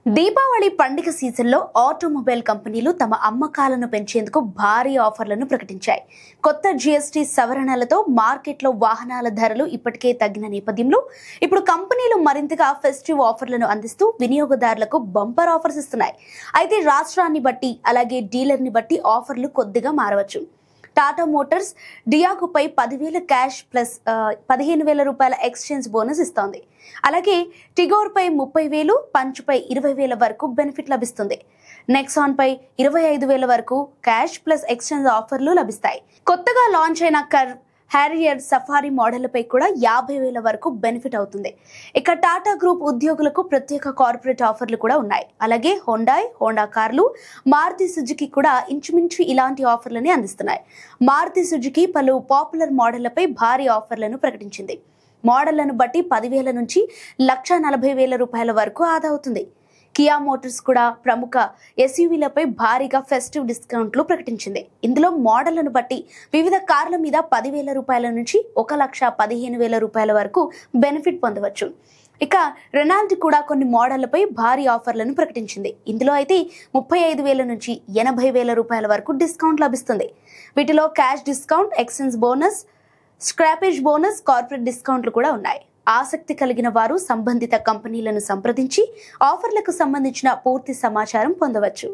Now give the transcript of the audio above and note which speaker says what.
Speaker 1: దీపావళి పండుగ సీజన్లో ఆటోమొబైల్ కంపెనీలు తమ అమ్మకాలను పెంచేందుకు భారీ ఆఫర్లను ప్రకటించాయి. కొత్త జీఎస్టీ సవరణలతో మార్కెట్లో వాహనాల ధరలు ఇప్పటికే తగ్గిన నేపథ్యంలో ఇప్పుడు కంపెనీలు మరింతగా ఫెస్టివ్ ఆఫర్లను అందిస్తూ వినియోగదారులకు బంపర్ ఆఫర్స్ ఇస్తున్నాయి. అయితే రాష్ట్రాన్ని బట్టి అలాగే డీలర్ని బట్టి ఆఫర్లు కొద్దిగా మారవచ్చు. టాటా మోటార్స్ డియాగోపై 10,000 క్యాష్ ప్లస్ 15,000 రూపాయల ఎక్స్చేంజ్ బోనస్ ఇస్తోంది. అలాగే టిగోర్పై 30,000, పంచ్పై 20,000 వరకు బెనిఫిట్ లభిస్తుంది. నెక్సాన్పై 25,000 వరకు క్యాష్ ప్లస్ ఎక్స్చేంజ్ ఆఫర్లు లభిస్తాయి. కొత్తగా లాంచ్ అయిన కర్వ్, హ్యారియర్, సఫారీ మోడళ్లపై కూడా 50,000 వరకు బెనిఫిట్ అవుతుంది. ఇక టాటా గ్రూప్ ఉద్యోగులకు ప్రత్యేక కార్పొరేట్ ఆఫర్లు కూడా ఉన్నాయి. అలాగే హోండా కార్లు, మారుతి సుజుకి కూడా ఇంచుమించు ఇలాంటి ఆఫర్లని అందిస్తున్నాయి. మారుతి సుజుకి పలు పాపులర్ మోడళ్లపై భారీ ఆఫర్లను ప్రకటించింది. మోడళ్లను బట్టి 10,000 నుంచి 1,40,000 రూపాయల వరకు ఆదా అవుతుంది. కియా మోటార్స్ కూడా ప్రముఖ ఎస్యూవీలపై భారీగా ఫెస్టివ్ డిస్కౌంట్లు ప్రకటించింది. ఇందులో మోడళ్లను బట్టి వివిధ కార్ల మీద 10,000 రూపాయల నుంచి 1,15,000 రూపాయల వరకు బెనిఫిట్ పొందవచ్చు. ఇక రెనాల్ట్ కూడా కొన్ని మోడళ్లపై భారీ ఆఫర్లను ప్రకటించింది. ఇందులో అయితే 35,000 నుంచి 80,000 రూపాయల వరకు డిస్కౌంట్ లభిస్తుంది. వీటిలో cash discount, exchange bonus, scrappage bonus, corporate డిస్కౌంట్లు కూడా ఉన్నాయి. ఆసక్తి కలిగిన వారు సంబంధిత కంపెనీలను సంప్రదించి ఆఫర్లకు సంబంధించిన పూర్తి సమాచారం పొందవచ్చు.